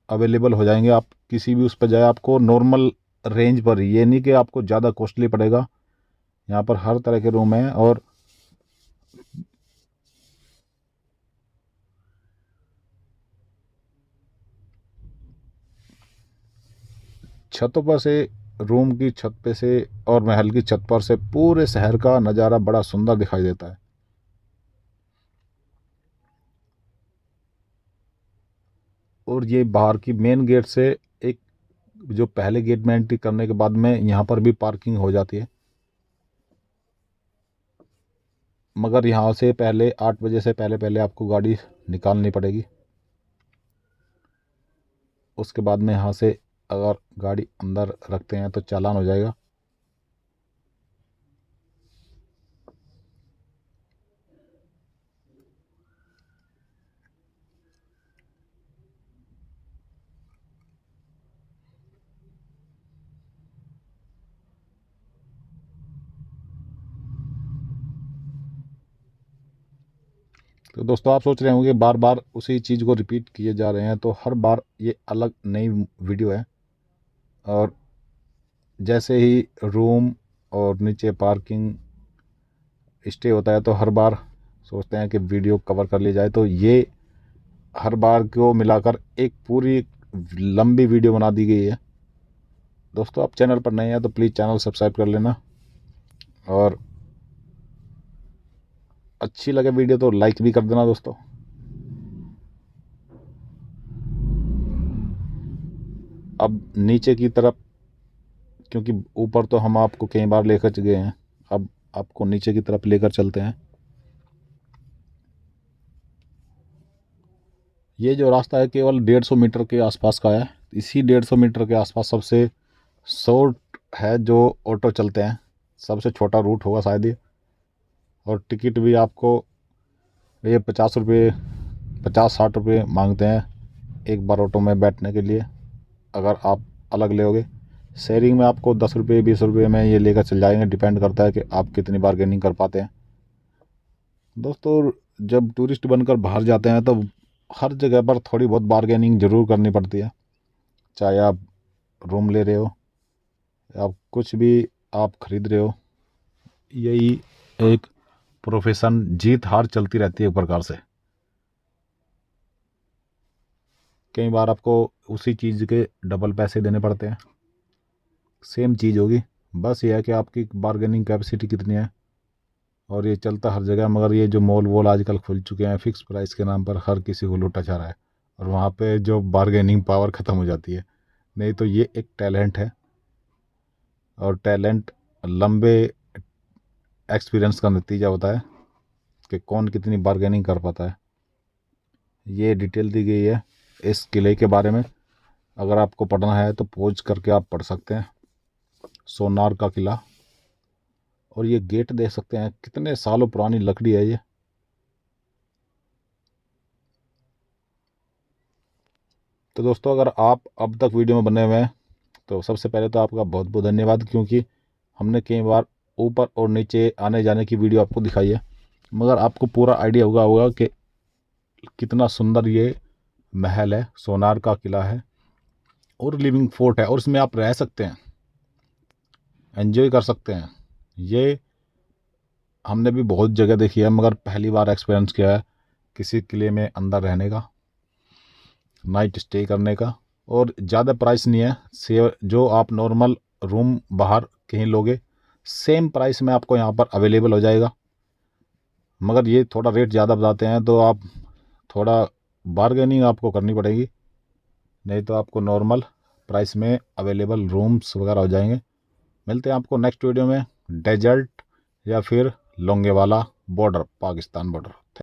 अवेलेबल हो जाएंगे। आप किसी भी उस पर जाए, आपको नॉर्मल रेंज पर, ये नहीं कि आपको ज़्यादा कॉस्टली पड़ेगा। यहाँ पर हर तरह के रूम हैं। और छतों पर से, रूम की छत पे से और महल की छत पर से पूरे शहर का नज़ारा बड़ा सुंदर दिखाई देता है। और ये बाहर की मेन गेट से एक, जो पहले गेट में एंट्री करने के बाद में यहाँ पर भी पार्किंग हो जाती है। मगर यहाँ से पहले 8 बजे से पहले पहले आपको गाड़ी निकालनी पड़ेगी। उसके बाद में यहाँ से अगर गाड़ी अंदर रखते हैं तो चालान हो जाएगा। तो दोस्तों आप सोच रहे होंगे बार बार उसी चीज़ को रिपीट किए जा रहे हैं, तो हर बार ये अलग नई वीडियो है। और जैसे ही रूम और नीचे पार्किंग स्टे होता है तो हर बार सोचते हैं कि वीडियो कवर कर ली जाए। तो ये हर बार को मिलाकर एक पूरी लंबी वीडियो बना दी गई है। दोस्तों आप चैनल पर नए हैं तो प्लीज़ चैनल सब्सक्राइब कर लेना, और अच्छी लगे वीडियो तो लाइक भी कर देना दोस्तों। अब नीचे की तरफ, क्योंकि ऊपर तो हम आपको कई बार लेकर गए हैं, अब आपको नीचे की तरफ लेकर चलते हैं। ये जो रास्ता है केवल 150 मीटर के आसपास का है। इसी 150 मीटर के आसपास सबसे शॉर्ट है जो ऑटो चलते हैं। सबसे छोटा रूट होगा शायद ये। और टिकट भी आपको ये 50 रुपये, 50-60 रुपये मांगते हैं एक बार ऑटो में बैठने के लिए। अगर आप अलग लोगे, शेयरिंग में आपको 10 रुपये 20 रुपये में ये लेकर चल जाएंगे। डिपेंड करता है कि आप कितनी बारगेनिंग कर पाते हैं। दोस्तों जब टूरिस्ट बनकर बाहर जाते हैं तो हर जगह पर थोड़ी बहुत बारगेनिंग ज़रूर करनी पड़ती है। चाहे आप रूम ले रहे हो, आप कुछ भी आप खरीद रहे हो, यही एक प्रोफेशन, जीत हार चलती रहती है एक प्रकार से। कई बार आपको उसी चीज़ के डबल पैसे देने पड़ते हैं। सेम चीज़ होगी, बस ये है कि आपकी बारगेनिंग कैपेसिटी कितनी है। और ये चलता हर जगह। मगर ये जो मॉल वॉल आजकल खुल चुके हैं फिक्स प्राइस के नाम पर, हर किसी को लूटा जा रहा है और वहाँ पे जो बारगेनिंग पावर ख़त्म हो जाती है। नहीं तो ये एक टैलेंट है, और टैलेंट लंबे एक्सपीरियंस का नतीजा होता है कि कौन कितनी बारगेनिंग कर पाता है। ये डिटेल दी गई है इस किले के बारे में अगर आपको पढ़ना है तो पॉज करके आप पढ़ सकते हैं। सोनार का किला। और ये गेट देख सकते हैं, कितने सालों पुरानी लकड़ी है ये। तो दोस्तों, अगर आप अब तक वीडियो में बने हुए हैं तो सबसे पहले तो आपका बहुत बहुत धन्यवाद, क्योंकि हमने कई बार ऊपर और नीचे आने जाने की वीडियो आपको दिखाई है, मगर आपको पूरा आइडिया होगा कि कितना सुंदर ये महल है, सोनार का किला है और लिविंग फोर्ट है, और इसमें आप रह सकते हैं, एंजॉय कर सकते हैं। ये हमने भी बहुत जगह देखी है, मगर पहली बार एक्सपीरियंस किया है किसी किले में अंदर रहने का, नाइट स्टे करने का। और ज़्यादा प्राइस नहीं है, से जो आप नॉर्मल रूम बाहर कहीं लोगे सेम प्राइस में आपको यहाँ पर अवेलेबल हो जाएगा। मगर ये थोड़ा रेट ज़्यादा बताते हैं, तो आप थोड़ा बारगेनिंग आपको करनी पड़ेगी, नहीं तो आपको नॉर्मल प्राइस में अवेलेबल रूम्स वगैरह हो जाएंगे। मिलते हैं आपको नेक्स्ट वीडियो में, डेजर्ट या फिर लोंगेवाला बॉर्डर, पाकिस्तान बॉर्डर।